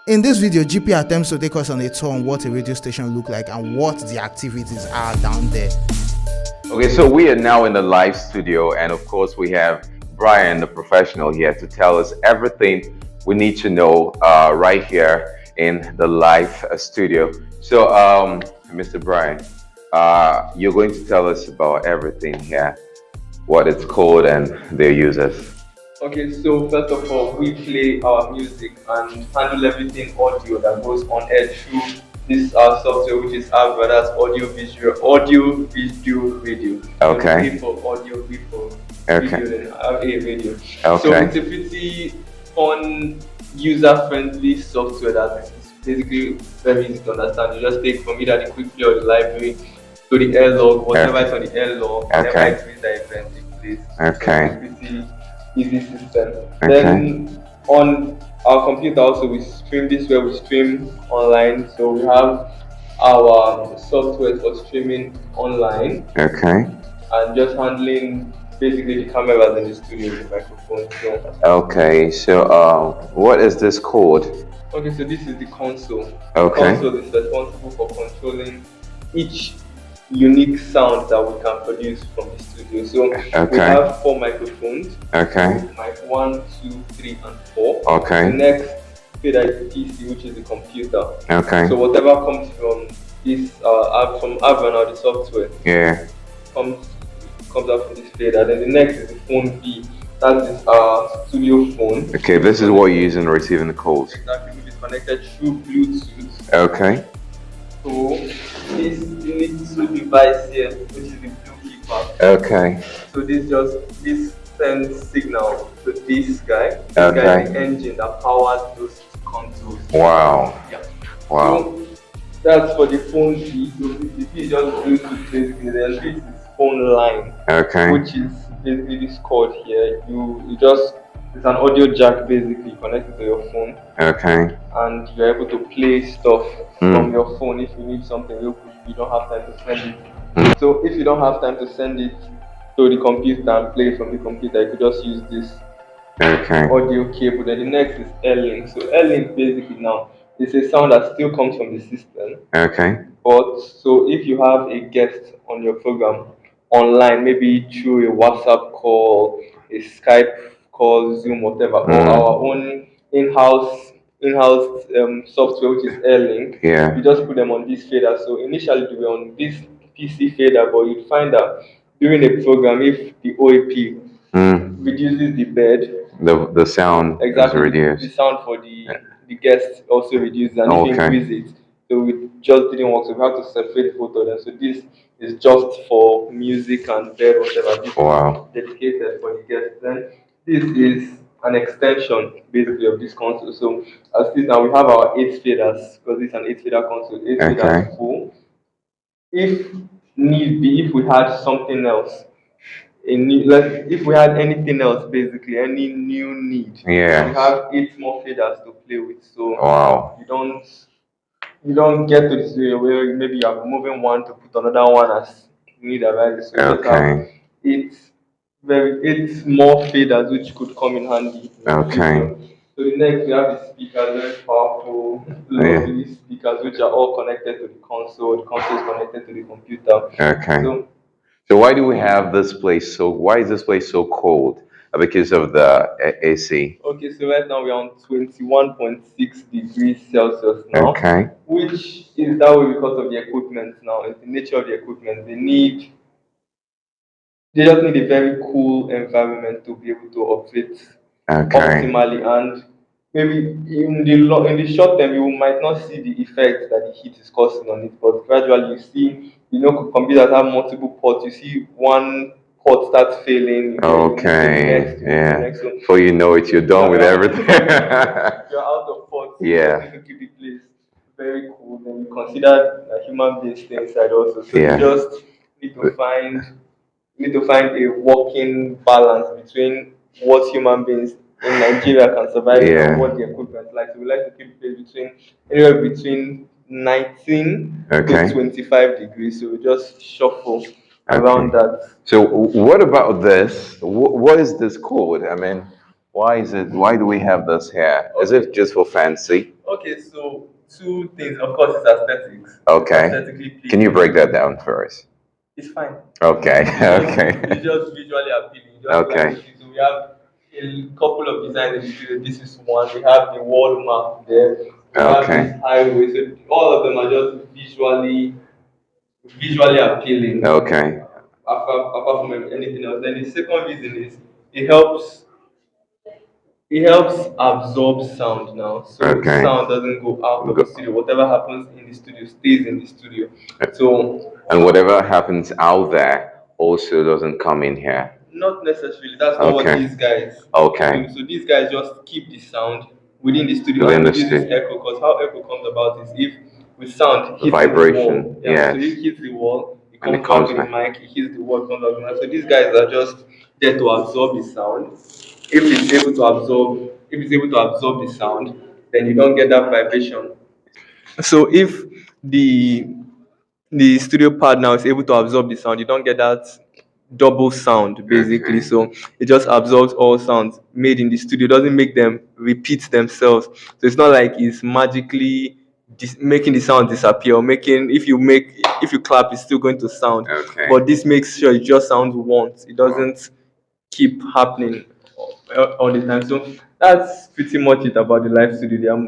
In this video, GP attempts to take us on a tour on what a radio station looks like and what the activities are down there. Okay, so we are now in the live studio, and of course we have Bryan, the professional, here to tell us everything we need to know right here in the live studio. So, Mr. Bryan, you're going to tell us about everything here, what it's called and their users. Okay, so first of all, we play our music and handle everything audio that goes on air through this software, which is our brother's audio, video, radio. Okay. B for audio, B for Okay. video, and A radio. Okay. So it's a pretty fun, user-friendly software that is basically very easy to understand. You just take from either the quick play or the library to the air log, whatever is on the air log, whatever Okay. it is that event takes place. Okay. So it's pretty easy system. Okay. Then on our computer also we stream this where we stream online. So we have our software for streaming online Okay. and just handling basically the cameras in the studio with the microphone. So, Okay. So, what is this called? okay, so this is the console. Okay. The console is responsible for controlling each unique sound that we can produce from the studio. So we Okay. have 4 microphones. Okay. Mic 1, 2, 3, and 4. Okay. The next fader is the PC, which is the computer. Okay. So whatever comes from this app, from Avon or the software, Yeah. comes out from this fader. Then the next is the phone B. That is our studio phone. Okay. This is what you're using to receiving the calls. Exactly, which is connected through Bluetooth. Okay. So this little device here, which is the blue keypad. Okay. So this sends signal to this guy. This Okay. guy is the engine that powers those consoles. Wow. Yeah. Wow. So that's for the phone B. So the B is just Bluetooth basically. Then this is phone line, Okay. which is basically this cord here. It's an audio jack basically connected to your phone, Okay. and you're able to play stuff Mm. from your phone if you need something real quick. You don't have time to send it. So if you don't have time to send it to the computer and play it from the computer, you could just use this Okay. audio cable. Then the next is Airlink. So Airlink basically now is a sound that still comes from the system. Okay. But so if you have a guest on your program online, maybe through a WhatsApp call, a Skype call, Zoom, whatever, or our own in-house software, which is Airlink, Yeah. you just put them on this fader. So initially they were on this PC fader, but you'd find that during a program, if the OAP reduces the bed, The sound exactly is the reduced. sound for the guest also reduces, and if you Okay. increase it, so it just didn't work. So we have to separate both of them. So this is just for music and bed, whatever. This Wow. is dedicated for the guest. Then this is an extension basically of this console. So as this now we have our 8 faders because it's an 8 fader console. 8 Okay. faders full. If need be, if we had something else, if we had anything else, basically any new need, Yes. we have 8 more faders to play with. So Wow. you don't get to the situation where maybe you're moving one to put another one as need arises. So you just have Okay. 8 more faders which could come in handy. In the Okay. future. So the next we have the speakers, very powerful, lovely speakers which are all connected to the console. The console is connected to the computer. Okay. So So why do we have this place why is this place so cold? Because of the AC. okay, so right now we're on 21.6 degrees Celsius now. Okay. Which is that way because of the equipment now. It's the nature of the equipment. They just need a very cool environment to be able to operate Okay. optimally, and maybe in the short term you might not see the effect that the heat is causing on it, but gradually you see, computers have multiple ports. You see one port starts failing. You move to the Okay. next, you move to the Yeah. next. So Before you know it, you're done with everything. you're out of ports. You Yeah. just need to keep the place very cool. Then you consider human beings stay inside also. So Yeah. you just need to find a working balance between what human beings in Nigeria can survive Yeah. and what the equipment like. So we like to keep it anywhere between 19 Okay. to 25 degrees. So we just shuffle around that. So what about this? What is this called? I mean, why do we have this here? Is it just for fancy? Okay, so two things. Of course, it's aesthetics. Okay. Aesthetically Can you pleasing. break that down for us? It's fine. Okay. It's Okay. just visually appealing. Just Okay. like so we have a couple of designs in the studio. This is one. We have the world map there. We have Okay. this highway. So all of them are just visually appealing. Okay. Apart from anything else. Then the second reason is it helps it helps absorb sound now. So Okay. sound doesn't go out of the studio. Whatever happens in the studio stays in the studio. So And whatever happens out there also doesn't come in here. not necessarily. That's not what Okay. these guys Okay. do. So these guys just keep the sound within the studio Within and the reduces studio. echo. Because how echo comes about is if with sound hits Vibration, the wall. Yeah. So yes. it hits the wall, it And comes it comes back to the back. mic. It hits the wall, it comes back to the mic. So these guys are just there to absorb the sound. If it's able to absorb the sound, then you don't get that vibration. So if the the studio pad now is able to absorb the sound, you don't get that double sound basically. Okay. So it just absorbs all sounds made in the studio. It doesn't make them repeat themselves. So it's not like it's magically making the sound disappear or making if you clap it's still going to sound. Okay. But this makes sure it just sounds once. It doesn't keep happening all the time. So that's pretty much it about the live studio. There are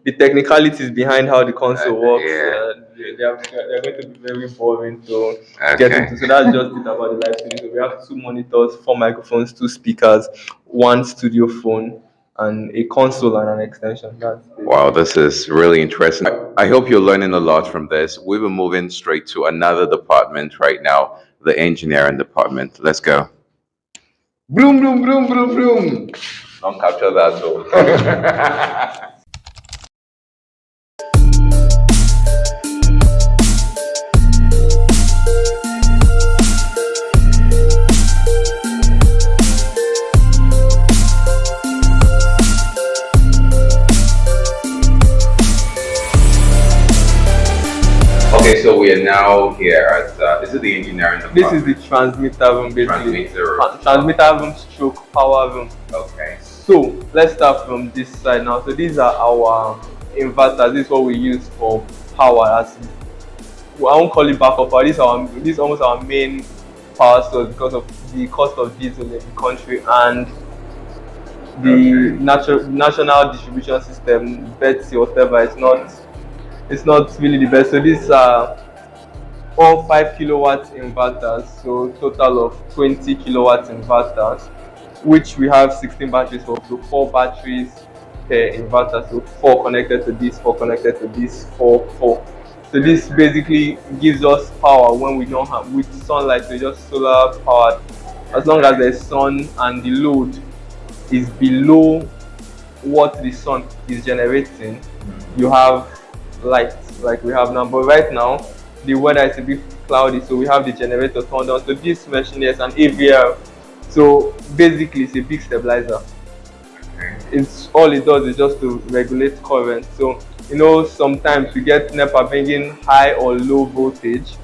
the technicalities behind how the console works. Yeah. They're going to be very boring to get Okay. into. So that's just it about the live studio. So we have 2 monitors, 4 microphones, 2 speakers, 1 studio phone, and a console and an extension. That's it. Wow, this is really interesting. I hope you're learning a lot from this. We will move in straight to another department right now, the engineering department. Let's go. Broom, broom, broom, broom, broom. Don't capture that though. Okay, so we are now here at this is the engineering This is department. the transmitter room, basically. Transmitter room. Transmitter room stroke power room. Okay. So let's start from this side now. So these are our inverters. This is what we use for power. I won't call it backup power. This is almost our main power source because of the cost of diesel in the country and the national distribution system, Betsy or whatever. It's not really the best. So these are all 5 kilowatt inverters. So total of 20 kilowatt inverters, which we have 16 batteries for. So 4 batteries per inverter. So 4 connected to this, 4 connected to this, 4. So this basically gives us power when we don't have with sunlight. So just solar powered. As long as the sun and the load is below what the sun is generating, you have light like we have now. But right now the weather is a bit cloudy, so we have the generator turned on. So this machine is an AVR. So basically it's a big stabilizer. It's all it does is just to regulate current. So sometimes we get NEPA bringing high or low voltage.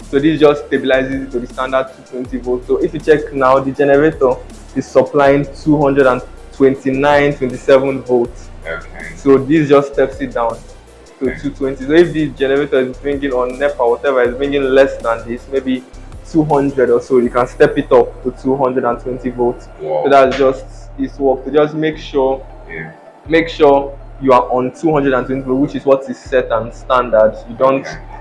So this just stabilizes it to the standard 220 volts. So if you check now, the generator is supplying 227 volts. Okay. So this just steps it down to 220. So if the generator is bringing on NEPA or whatever is bringing less than this, maybe 200 or so, you can step it up to 220 volts. Wow. So that's just its work to just make sure you are on 220 volts, which is what is set and standard.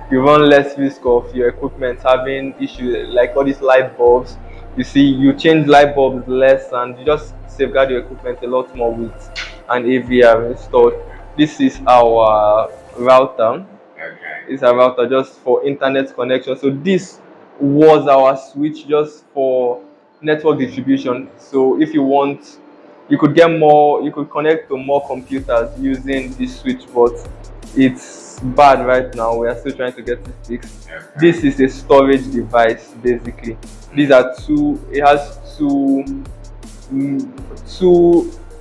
You run less risk of your equipment having issues like all these light bulbs. You see, you change light bulbs less and you just safeguard your equipment a lot more with an AVR installed. This is our router. Okay. It's a router just for internet connection. So this was our switch just for network distribution. So if you want, you could connect to more computers using this switch, but it's bad right now. We are still trying to get it fixed. Okay. This is a storage device basically. It has two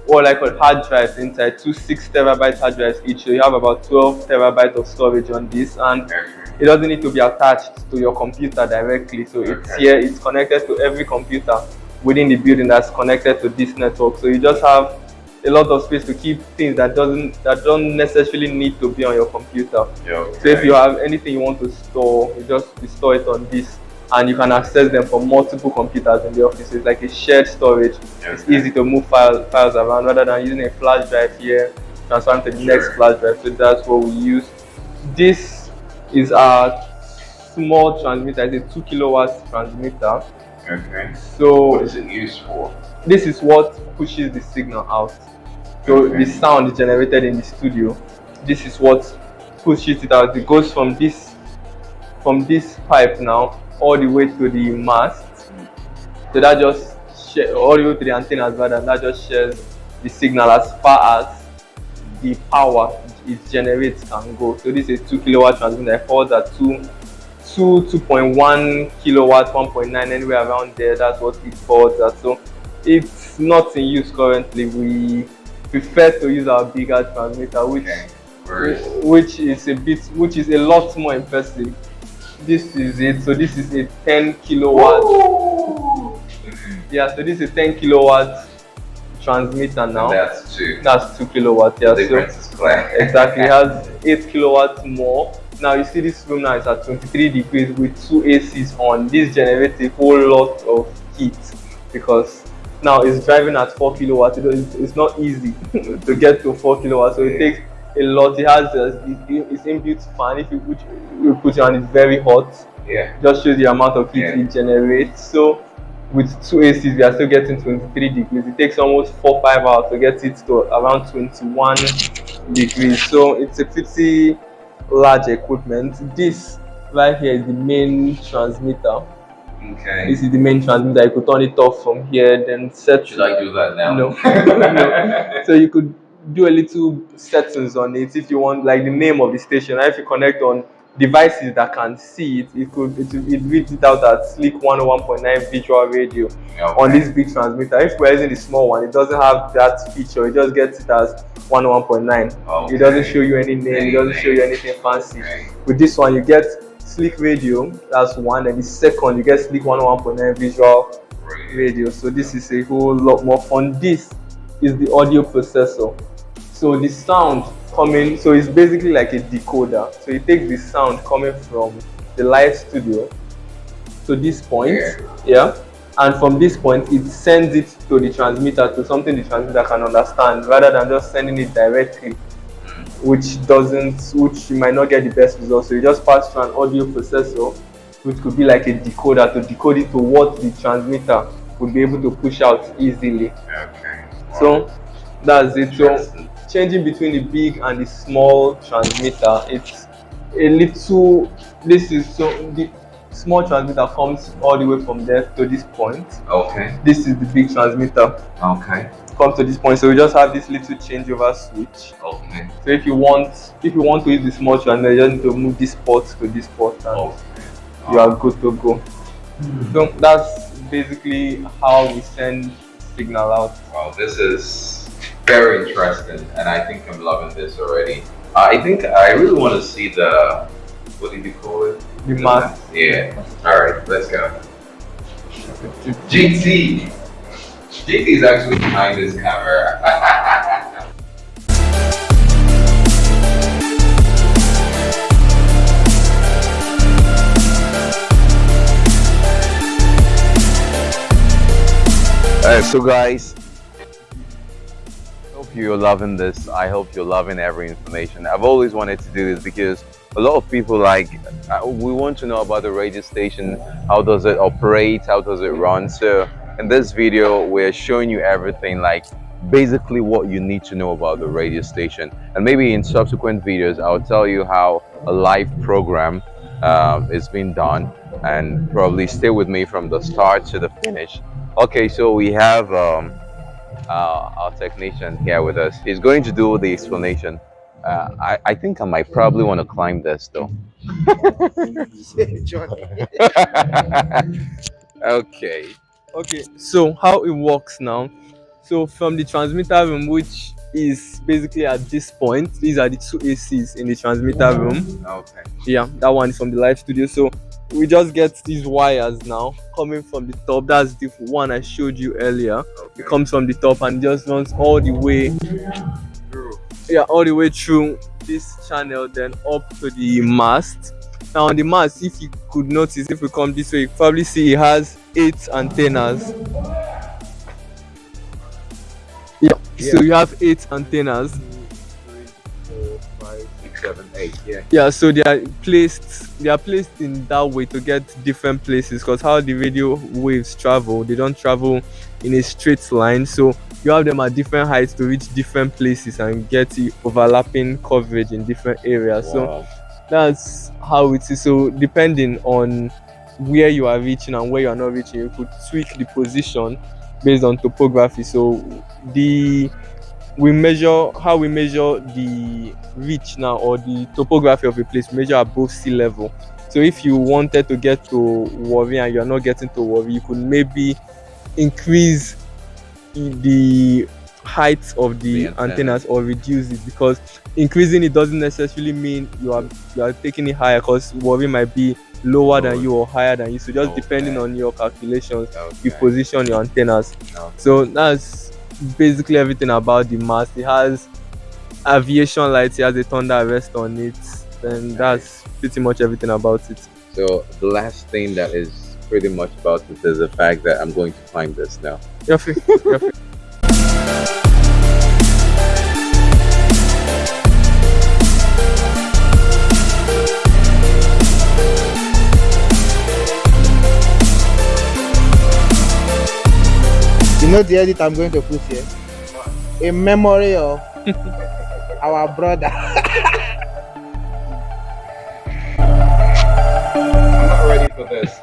what I call hard drives inside, 6 terabyte hard drives each. So you have about 12 terabytes of storage on this, and it doesn't need to be attached to your computer directly. So it's connected to every computer within the building that's connected to this network. So you just have a lot of space to keep things that don't necessarily need to be on your computer. Okay. So if you have anything you want to store, you just store it on this, and you can access them from multiple computers in the office. So it's like a shared storage. Okay. It's easy to move files around rather than using a flash drive here, transferring to the next flash drive. So that's what we use. This is our small transmitter. It's a 2 kilowatt transmitter. Okay. So what is it used for? this is what pushes the signal out. So the sound is generated in the studio. This is what pushes it out. It goes from this pipe now all the way to the mast. So that just all the way to the antennas, rather, and that just shares the signal as far as the power it generates can go. So this is 2 kilowatt transmitter. I falls at 2.1 kilowatt, 1.9, anywhere around there. That's what it falls at. So it's not in use currently. We prefer to use our bigger transmitter, which is a lot more impressive. This is it. So this is a 10 kilowatt. Ooh. Yeah, so this is a 10 kilowatt transmitter now. And that's 2 kilowatt. Yeah, the difference is clear. Exactly. It has 8 kilowatts more. Now you see this room now is at 23 degrees with 2 ACs on. This generates a whole lot of heat because now it's driving at 4 kilowatts. It's not easy to get to 4 kilowatts, so it takes a lot. It has its inbuilt fan. If you put it on, it's very hot. Yeah. Just shows the amount of heat it generates. So with 2 ACs, we are still getting 23 degrees. It takes almost 4-5 hours to get it to around 21 degrees. So it's a pretty large equipment. This right here is the main transmitter. Okay. This is the main transmitter. You could turn it off from here, then set. Should I do that now? No. No. So you could do a little settings on it if you want, like the name of the station. And if you connect on devices that can see it, it reads it out as Sleek 101.9 visual radio on this big transmitter. If we're using the small one, it doesn't have that feature. It just gets it as 101.9. It doesn't show you any name. It doesn't show you anything fancy. With this one, you get Sleek radio. That's one, and the second you get Sleek 101.9 visual radio. So this is a whole lot more fun. This is the audio processor. So the sound coming, so it's basically like a decoder. So it takes the sound coming from the live studio to this point, and from this point it sends it to the transmitter, to something the transmitter can understand, rather than just sending it directly, which you might not get the best results. So you just pass through an audio processor, which could be like a decoder, to decode it to what the transmitter would be able to push out easily. So that's it. So changing between the big and the small transmitter, it's a little. This is so the small transmitter comes all the way from there to this point. Okay. This is the big transmitter. Okay. Comes to this point, so we just have this little changeover switch. Okay. So if you want to use the small transmitter, you just need to move this port to this port, and you are good to go. So that's basically how we send signal out. Wow, this is very interesting, and I think I'm loving this already. I think I really want to see the, what did you call it? The mast. Yeah. All right, let's go. GT is actually behind this camera. So guys, I hope you're loving this. I hope you're loving every information. I've always wanted to do this because a lot of people we want to know about the radio station. How does it operate? How does it run? So in this video, we're showing you everything, like basically what you need to know about the radio station. And maybe in subsequent videos, I'll tell you how a live program is being done, and probably stay with me from the start to the finish. Okay, so we have our technician here with us. He's going to do the explanation. I think I might probably want to climb this though. Okay. Okay, so how it works now. So from the transmitter room, which is basically at this point, these are the 2 ACs in the transmitter room. Okay. Yeah, that one is from the live studio. So we just get these wires now coming from the top. That's the one I showed you earlier. Okay. It comes from the top and just runs all the way True. yeah, all the way through this channel, then up to the mast. Now on the mast, if you could notice, if we come this way, you probably see it has 8 antennas. Yeah, so you have 8 antennas. 2, 3, 4, 5, 6, 7, 8. Yeah. Yeah, so they are placed in that way to get different places, because how the radio waves travel, they don't travel in a straight line, so you have them at different heights to reach different places and get the overlapping coverage in different areas. So Wow. that's how it is. So depending on where you are reaching and where you are not reaching, you could tweak the position based on topography. So the we measure the reach now, or the topography of a place, we measure above sea level. So if you wanted to get to Warri and you're not getting to Warri, you could maybe increase the height of the The antenna. antennas or reduce it, because increasing it doesn't necessarily mean you are taking it higher, because Warri might be lower than Lower. you or higher than you. So just Okay. depending on your calculations, you Okay. position your antennas. Okay. So that's basically everything about the mast. It has aviation lights, it has a thunder arrest on it, and that's pretty much everything about it. So the last thing that is pretty much about it is the fact that I'm going to climb this now. You're free. You're free. You know the edit I'm going to put here? A memory of our brother. I'm not ready for this.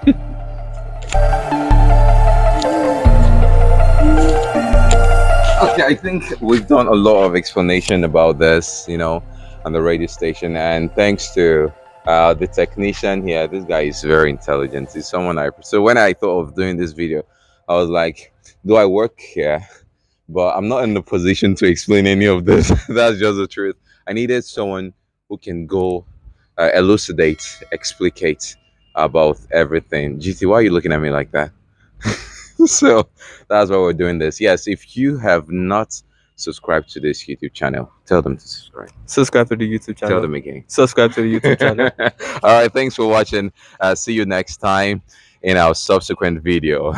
Okay, I think we've done a lot of explanation about this, on the radio station, and thanks to the technician here. This guy is very intelligent. He's someone so when I thought of doing this video, I was like, do I work here? But I'm not in the position to explain any of this. That's just the truth. I needed someone who can go elucidate, explicate about everything. GT, why are you looking at me like that? So that's why we're doing this. Yes, if you have not subscribed to this YouTube channel, tell them to subscribe. Subscribe to the YouTube Tell channel. them again. Subscribe to the YouTube channel. All right, thanks for watching. See you next time in our subsequent video.